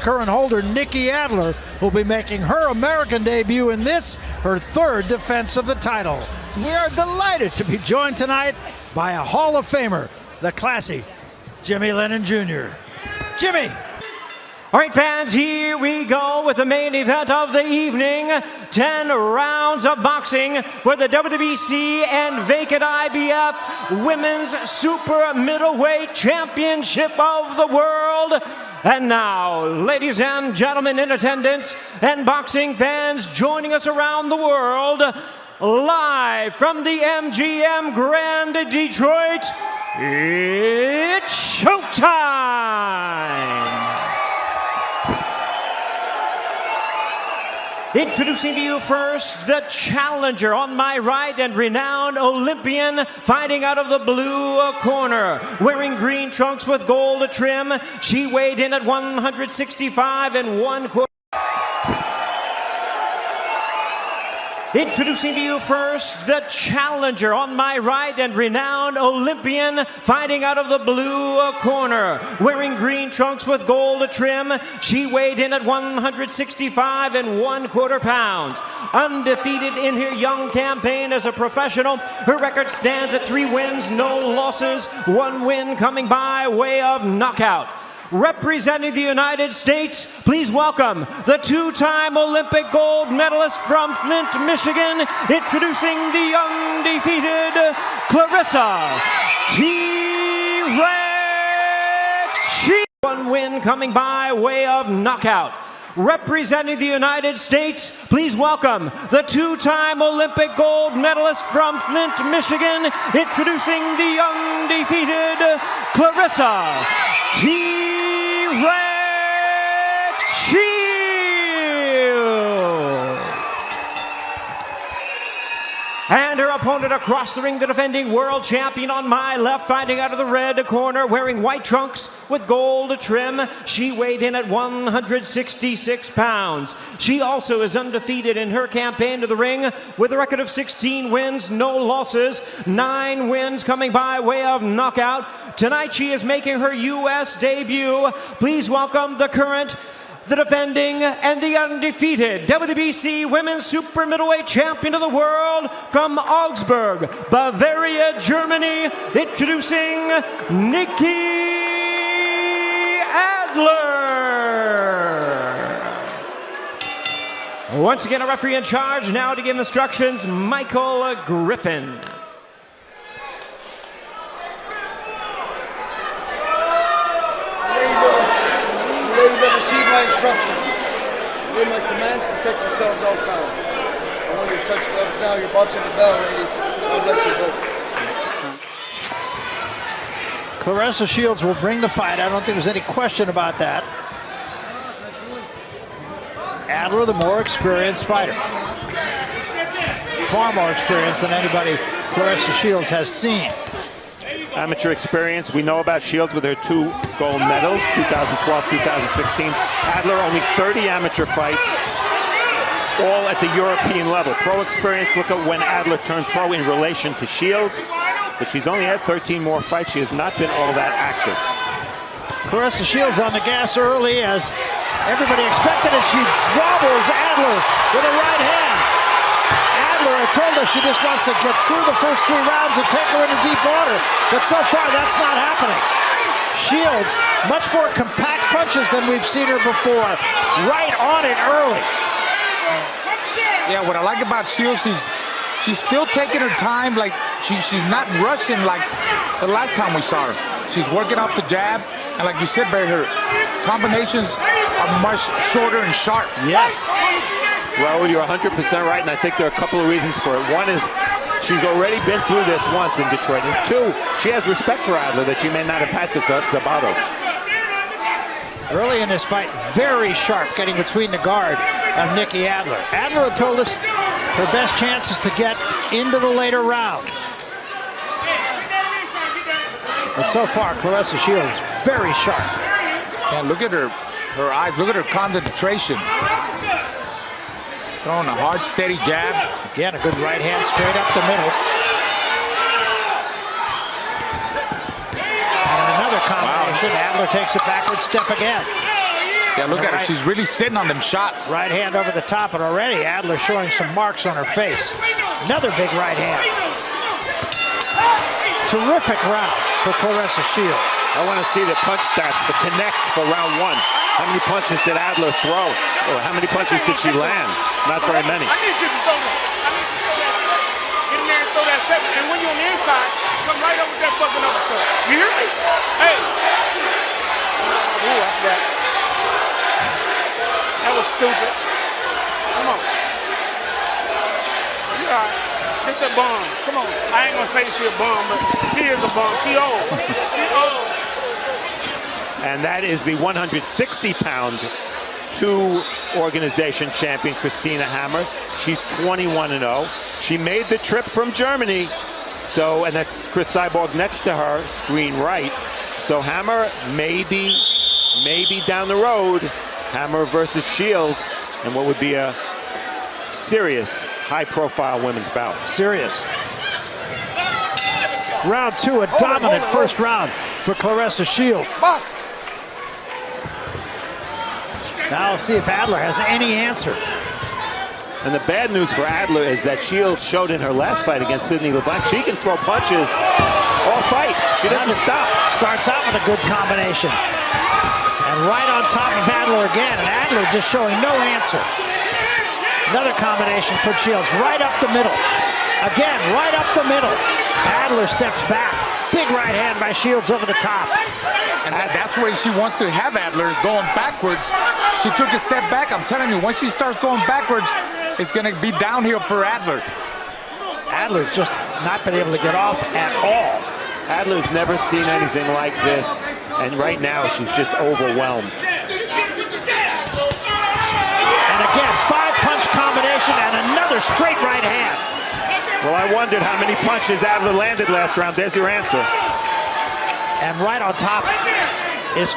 current holder, Nikki Adler, will be making her American debut in this, her third defense of the title. We are delighted to be joined tonight by a Hall of Famer, the classy Jimmy Lennon Jr. Jimmy. All right, fans, here we go with the main event of the evening. 10 rounds of boxing for the WBC and vacant IBF Women's Super Middleweight Championship of the World. And now, ladies and gentlemen in attendance and boxing fans joining us around the world, live from the MGM Grand Detroit, it's showtime! Introducing to you first, the challenger on my right and renowned Olympian fighting out of the blue corner. Wearing green trunks with gold trim, she weighed in at 165 1/4. Introducing to you first, the challenger on my right and renowned Olympian fighting out of the blue corner. Wearing green trunks with gold trim, she weighed in at 165 1/4 pounds. Undefeated in her young campaign as a professional, her record stands at 3 wins, no losses, 1 win coming by way of knockout. Representing the United States, please welcome the 2-time Olympic gold medalist from Flint, Michigan, introducing the undefeated Claressa T-Rex Shields. 1 win coming by way of knockout. Representing the United States, please welcome the 2-time Olympic gold medalist from Flint, Michigan, introducing the undefeated Claressa T-Rex Shields. And her opponent across the ring, the defending world champion on my left, fighting out of the red corner, wearing white trunks with gold trim. She weighed in at 166 pounds. She also is undefeated in her campaign to the ring with a record of 16 wins, no losses, 9 wins coming by way of knockout. Tonight she is making her U.S. debut. Please welcome the current, the defending, and the undefeated WBC Women's Super Middleweight Champion of the World from Augsburg, Bavaria, Germany, introducing Nikki Adler. Once again, a referee in charge, now to give instructions, Michael Griffin. Ladies have received my instructions. Obey my commands, protect yourselves all the time. I want you to touch gloves now. You're boxing the bell, ladies. God bless you both. Claressa Shields will bring the fight. I don't think there's any question about that. Adler, the more experienced fighter. Far more experienced than anybody Claressa Shields has seen. Amateur experience. We know about Shields with her 2 gold medals, 2012, 2016. Adler, only 30 amateur fights, all at the European level. Pro experience, look at when Adler turned pro in relation to Shields, but she's only had 13 more fights. She has not been all that active. Claressa Shields on the gas early as everybody expected it. She wobbles Adler with a right hand. I told her she just wants to get through the first 3 rounds and take her into deep water, but so far that's not happening. Shields, much more compact punches than we've seen her before. Right on it early. Yeah, what I like about Shields, she's still taking her time. Like she's not rushing like the last time we saw her. She's working off the jab, and like you said, Barry, her combinations are much shorter and sharp. Yes. Raul, you're 100% right, and I think there are a couple of reasons for it. One is she's already been through this once in Detroit, and 2, she has respect for Adler that she may not have had to Zabatos. Early in this fight, very sharp, getting between the guard of Nikki Adler. Adler told us her best chance is to get into the later rounds. But so far, Claressa Shields, very sharp. Yeah, look at her eyes, look at her concentration. Throwing a hard, steady jab. Again, a good right hand straight up the middle. And another combination. Wow. Adler takes a backward step again. Yeah, look at her. She's really sitting on them shots. Right hand over the top, and already Adler showing some marks on her face. Another big right hand. Terrific round for Claressa Shields. I want to see the punch stats, the connect for round 1. How many punches did Adler throw? Or how many punches did she land? Not very many. I need you to throw that. Get in there and throw that second. And when you're on the inside, come right up with that fucking uppercut. You hear me? Hey. Ooh, that's that. That was stupid. Come on. You all right. This a bomb. Come on. I ain't gonna say she a bomb, but she is a bomb. She old. She old. And that is the 160-pound two-organization champion, Christina Hammer. She's 21-0. She made the trip from Germany. So, and that's Chris Cyborg next to her, screen right. So Hammer maybe down the road, Hammer versus Shields, and what would be a serious, high-profile women's bout. Serious. Round 2, a dominant first round for Claressa Shields. Box. Now we'll see if Adler has any answer. And the bad news for Adler is that Shields showed in her last fight against Sydney LeBlanc. She can throw punches all fight. She doesn't stop. Starts out with a good combination. And right on top of Adler again. And Adler just showing no answer. Another combination for Shields. Right up the middle. Again, right up the middle. Adler steps back. Big right hand by Shields over the top. And that's where she wants to have Adler going backwards. She took a step back. I'm telling you, once she starts going backwards, it's going to be downhill for Adler. Adler's just not been able to get off at all. Adler's never seen anything like this. And right now, she's just overwhelmed. And again, 5-punch combination and another straight right hand. Well, I wondered how many punches Adler landed last round. There's your answer. And right on top is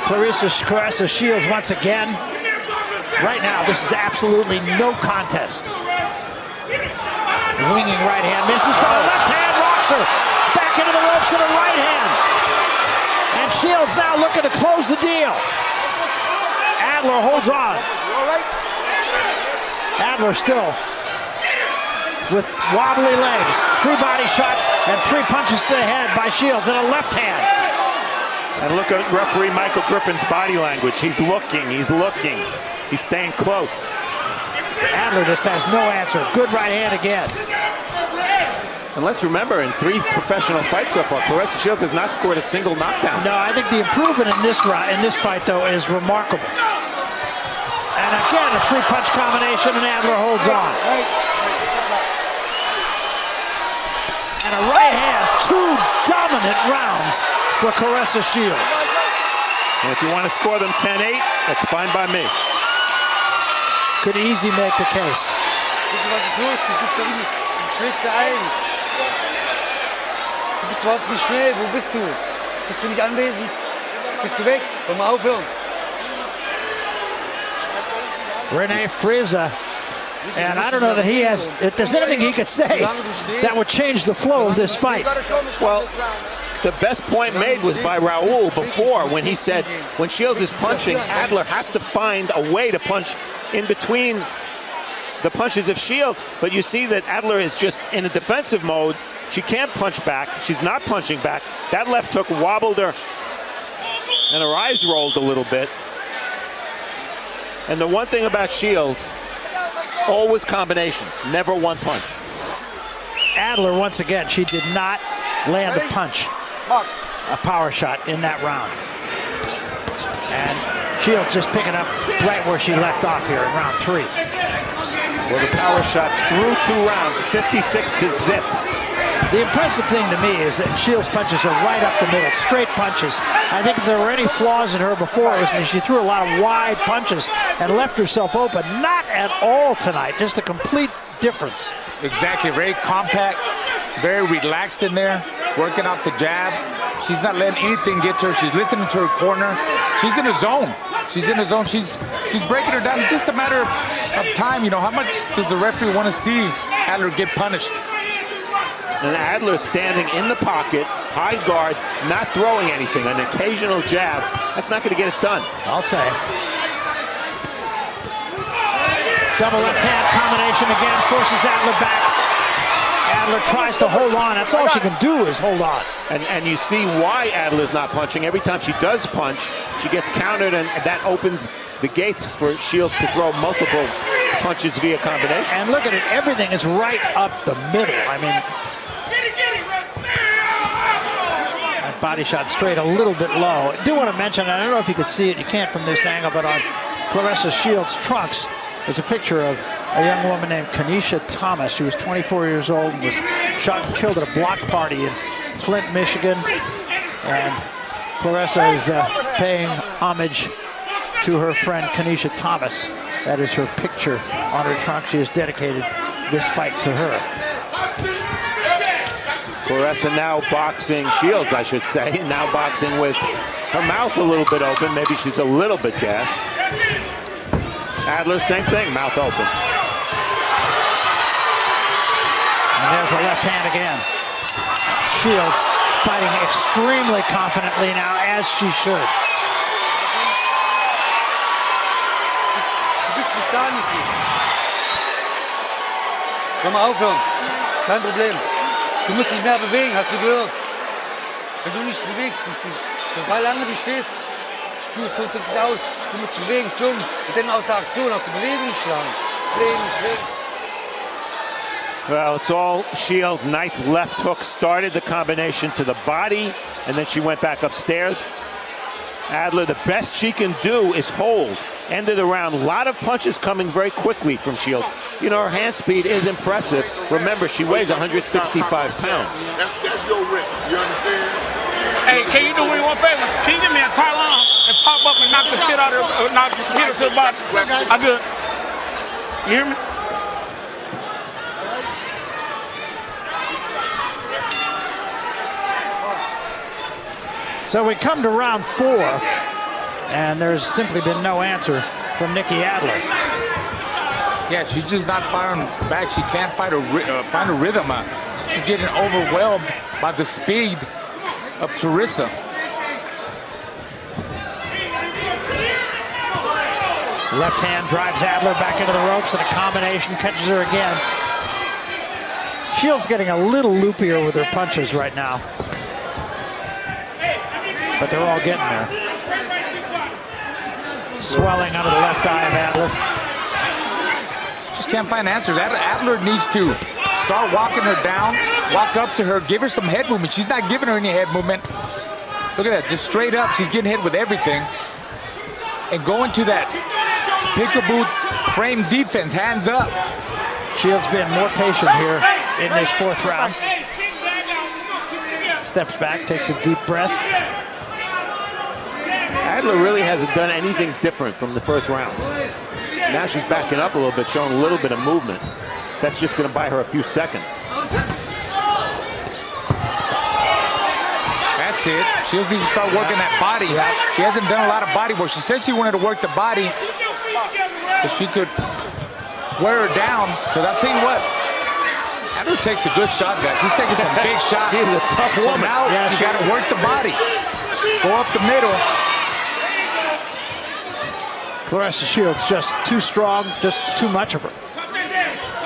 Claressa Shields once again. Right now, this is absolutely no contest. Winging right hand, misses, but a left hand rocks her. Back into the ropes and a right hand. And Shields now looking to close the deal. Adler holds on. Adler still with wobbly legs. 3 body shots and 3 punches to the head by Shields and a left hand. And look at referee Michael Griffin's body language. He's looking, he's looking. He's staying close. Adler just has no answer. Good right hand again. And let's remember, in 3 professional fights so far, Claressa Shields has not scored a single knockdown. No, I think the improvement in this fight, though, is remarkable. And again, a 3-punch combination, and Adler holds on. And a right hand, 2 dominant rounds for Claressa Shields. And if you want to score them 10-8, that's fine by me. Could easily make the case. Du bist überhaupt nicht schnell. Wo bist du? Bist du nicht anwesend? Bist du weg? Soll mal aufhören. Rene Frieza. And I don't know that he has, if there's anything he could say that would change the flow of this fight. Well, the best point made was by Raul before when he said, when Shields is punching, Adler has to find a way to punch in between the punches of Shields. But you see that Adler is just in a defensive mode. She can't punch back. She's not punching back. That left hook wobbled her, and her eyes rolled a little bit. And the one thing about Shields, always combinations, never one punch. Adler, once again, she did not land a punch, a power shot in that round. And Shields just picking up right where she left off here in round 3. Well, the power shots through 2 rounds, 56 to zip. The impressive thing to me is that Shields' punches are right up the middle, straight punches. I think if there were any flaws in her before, it was that she threw a lot of wide punches and left herself open. Not at all tonight, just a complete difference. Exactly, very compact, very relaxed in there, working off the jab. She's not letting anything get to her. She's listening to her corner. She's in a zone. She's in a zone. She's breaking her down. It's just a matter of time. You know, how much does the referee want to see Adler get punished? And Adler standing in the pocket, high guard, not throwing anything. An occasional jab. That's not going to get it done. I'll say. Double left hand combination again, forces Adler back. Adler tries to hold on. That's all she can do is hold on. And you see why Adler's not punching. Every time she does punch, she gets countered, and that opens the gates for Shields to throw multiple punches via combination. And look at it, everything is right up the middle. I mean, that body shot straight a little bit low. I do want to mention, I don't know if you could see it, you can't from this angle, but on Claressa Shields' trunks, there's a picture of a young woman named Kenesha Thomas. She was 24 years old and was shot and killed at a block party in Flint, Michigan. And Claressa is paying homage to her friend Kenesha Thomas. That is her picture on her trunk. She has dedicated this fight to her. Claressa now boxing, Shields I should say, now boxing with her mouth a little bit open. Maybe she's a little bit gassed. Adler, same thing, mouth open. And there's a left hand again. Shields fighting extremely confidently now, as she should. Du bist nicht da, Nikki. Komm mal aufhören. Kein Problem. Du musst dich mehr bewegen, hast du gehört? Wenn du nicht bewegst, sobald lange du stehst, tut dich aus. Du musst dich bewegen, schon. Und dann aus der Aktion, aus der Bewegung schlagen. Bewegen. Well, it's all Shields. Nice left hook started the combination to the body, and then she went back upstairs. Adler, the best she can do is hold. End of the round. A lot of punches coming very quickly from Shields. You know, her hand speed is impressive. Remember, she weighs 165 pounds. That's your rip. You understand? Hey, can you do me one favor? Can you give me a Thailand and pop up and knock the shit out of her, knock this hit her to the body? I'm good. You hear me? So we come to round 4, and there's simply been no answer from Nikki Adler. Yeah, she's just not firing back. She can't find a rhythm. She's getting overwhelmed by the speed of Claressa. Left hand drives Adler back into the ropes, and a combination catches her again. Shields getting a little loopier with her punches right now, but they're all getting there. Swelling under the left eye of Adler. Just can't find answers. Adler needs to start walking her down, walk up to her, give her some head movement. She's not giving her any head movement. Look at that, just straight up. She's getting hit with everything. And going to that peekaboo frame defense, hands up. Shields been more patient here in this 4th round. Steps back, takes a deep breath. Adler really hasn't done anything different from the first round. Now she's backing up a little bit, showing a little bit of movement. That's just going to buy her a few seconds. That's it. Shields needs to start working that body. She hasn't done a lot of body work. She said she wanted to work the body so she could wear her down. But I'll tell you what, Adler takes a good shot, guys. She's taking some big shots. She's a tough woman. So now you got to work the body. Go up the middle. Claressa Shields just too strong, just too much of her.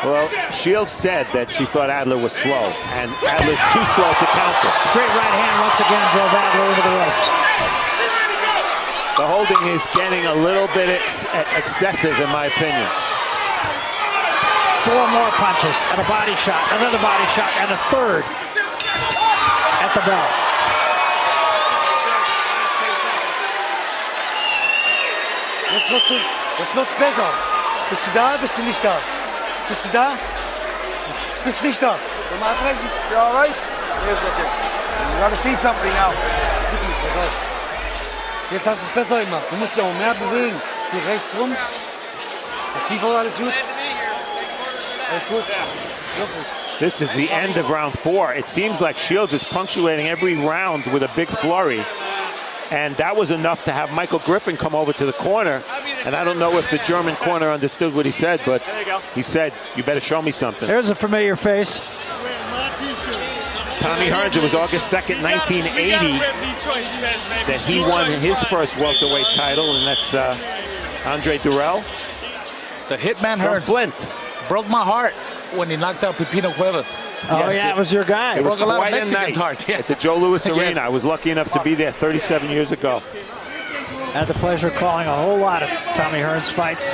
Well, Shields said that she thought Adler was slow, and Adler's too slow to counter. Straight right hand once again drove Adler into the ropes. The holding is getting a little bit excessive, in my opinion. 4 more punches and a body shot, another body shot, and a third at the bell. Jetzt wird's besser. Bist du da? Bist du nicht da? Bist du da? Bist nicht da. Soll mal abbrechen? You all right? Yes, okay. You gotta see something now. Jetzt hast du es besser gemacht. Du musst dich auch mehr bewegen. Hier rechts rum. Tiefer, alles gut? Alles gut? Wirklich. This is the end of round 4. It seems like Shields is punctuating every round with a big flurry. And that was enough to have Michael Griffin come over to the corner. And I don't know if the German corner understood what he said, but he said, you better show me something. There's a familiar face. Tommy Hearns, it was August 2nd, 1980, that he won his first welterweight title, and that's Andre Durrell. The Hitman From Hearns Flint. broke my heart when he knocked out Pepino Cuevas. Oh, Yes, yeah, it was your guy. It was Broke a lot of quite a Mexicans' night hearts, yeah. at the Joe Louis Arena. Yes. I was lucky enough to be there 37 years ago. Had the pleasure of calling a whole lot of Tommy Hearns fights.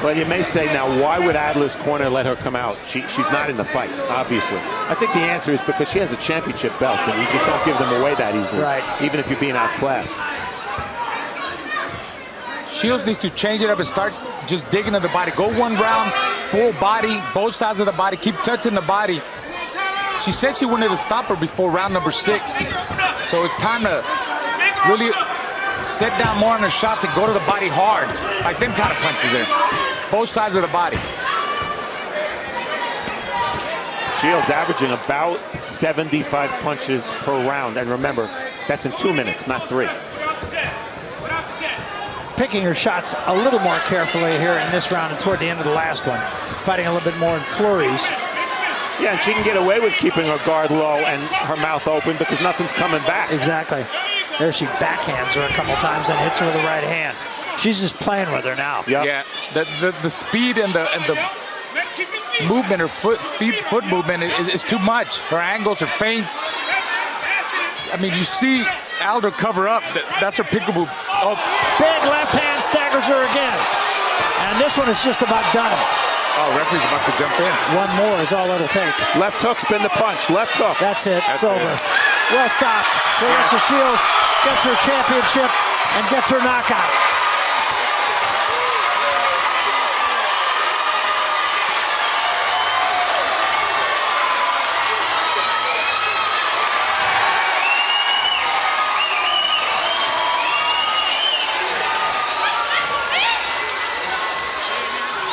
Well, you may say now, why would Adler's corner let her come out? She's not in the fight, obviously. I think the answer is because she has a championship belt, and you just don't give them away that easily, Right. even if you're being outclassed. Shields needs to change it up and start just digging at the body. Go one round, full body, both sides of the body, keep touching the body. She said she wanted to stop her before round number 6. So it's time to really set down more on her shots and go to the body hard. Like them kind of punches there. Both sides of the body. Shields averaging about 75 punches per round. And remember, that's in 2 minutes, not 3. Picking her shots a little more carefully here in this round and toward the end of the last one. Fighting a little bit more in flurries. Yeah, and she can get away with keeping her guard low and her mouth open because nothing's coming back. Exactly. There she backhands her a couple times and hits her with the right hand. She's just playing with her now. Yep. Yeah, the speed and the movement, her foot movement is too much. Her angles, her feints. I mean, you see Adler cover up. That's her peekaboo. Oh, Big left hand staggers her again. And this one is just about done. oh, referee's about to jump in. One more is all it'll take. Left hook's been the punch. Left hook. That's it. That's it's over. it. Well stopped. Claressa Shields gets her championship and gets her knockout.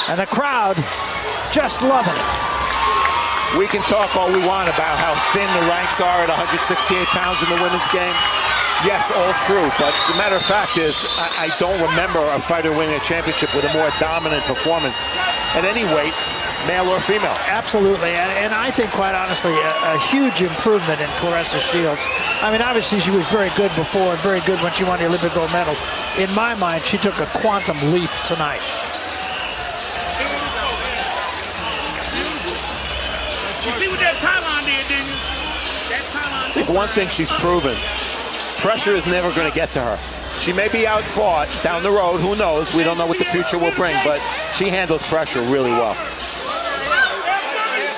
And the crowd just loving it. We can talk all we want about how thin the ranks are at 168 pounds in the women's game. Yes, all true, but the matter of fact is, I don't remember a fighter winning a championship with a more dominant performance at any weight, male or female. Absolutely, and I think, quite honestly, a huge improvement in Claressa Shields. I mean, obviously she was very good before and very good when she won the Olympic gold medals. In my mind, she took a quantum leap tonight. You see what that Thailand did, didn't you? That Thailand. I think one thing she's proven, pressure is never going to get to her. She may be outfought down the road, who knows? We don't know what the future will bring, but she handles pressure really well.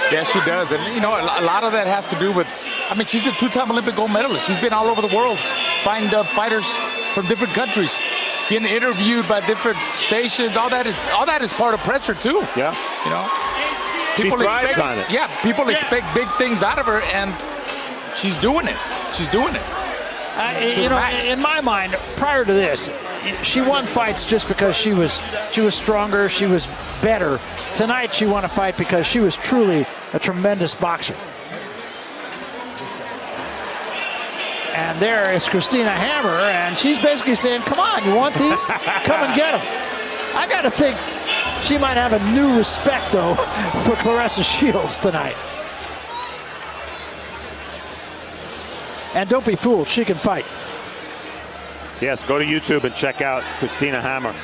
Yeah, she does. And, you know, a lot of that has to do with, I mean, she's a 2-time Olympic gold medalist. She's been all over the world, fighting fighters from different countries, being interviewed by different stations. All that is part of pressure, too. Yeah. You know? She thrives on it. Yeah, people expect big things out of her, and she's doing it. She's doing it. You know, in my mind, prior to this, she won fights just because she was stronger, she was better. Tonight, she won a fight because she was truly a tremendous boxer. And there is Christina Hammer, and she's basically saying, come on, you want these? Come and get them. I got to think she might have a new respect, though, for Claressa Shields tonight. And don't be fooled, she can fight. Yes, go to YouTube and check out Christina Hammer.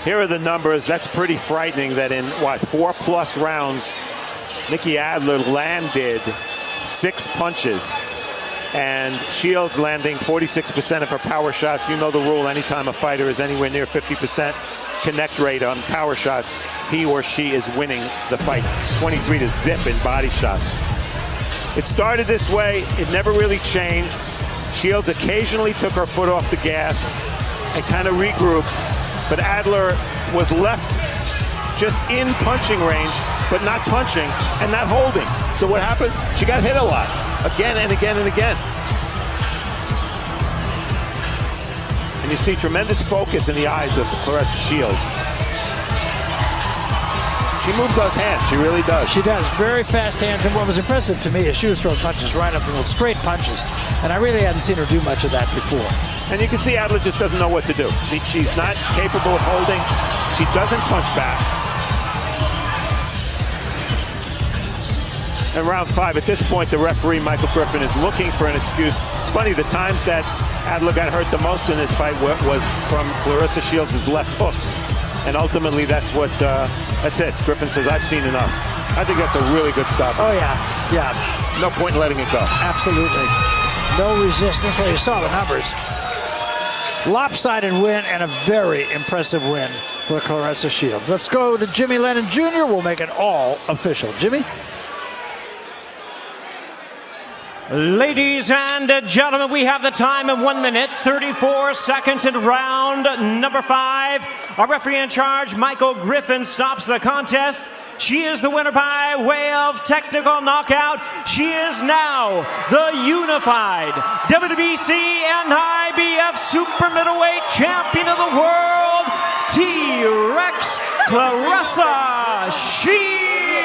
Here are the numbers. That's pretty frightening that in, 4+ rounds, Nikki Adler landed 6 punches. And Shields landing 46% of her power shots. You know the rule, anytime a fighter is anywhere near 50% connect rate on power shots, he or she is winning the fight. 23-0 in body shots. It started this way, it never really changed. Shields occasionally took her foot off the gas and kind of regrouped, but Adler was left just in punching range, but not punching and not holding. So what happened? She got hit a lot, again and again and again. And you see tremendous focus in the eyes of Claressa Shields. She moves those hands, she really does. She does, very fast hands, and what was impressive to me is she was throwing punches right up the middle, straight punches, and I really hadn't seen her do much of that before. And you can see Adler just doesn't know what to do. She's not capable of holding. She doesn't punch back. in round 5. At this point, the referee, Michael Griffin, is looking for an excuse. It's funny, the times that Adler got hurt the most in this fight was from Claressa Shields' left hooks. And ultimately, that's it. Griffin says, I've seen enough. I think that's a really good stop. Oh, yeah. No point in letting it go. Absolutely. No resistance. Well, you saw the numbers. Lopsided win and a very impressive win for Claressa Shields. Let's go to Jimmy Lennon Jr. We'll make it all official. Jimmy? Ladies and gentlemen, we have the time of 1 minute, 34 seconds in round number 5. Our referee in charge, Michael Griffin, stops the contest. She is the winner by way of technical knockout. She is now the unified WBC and IBF super middleweight champion of the world, T-Rex Claressa Shields.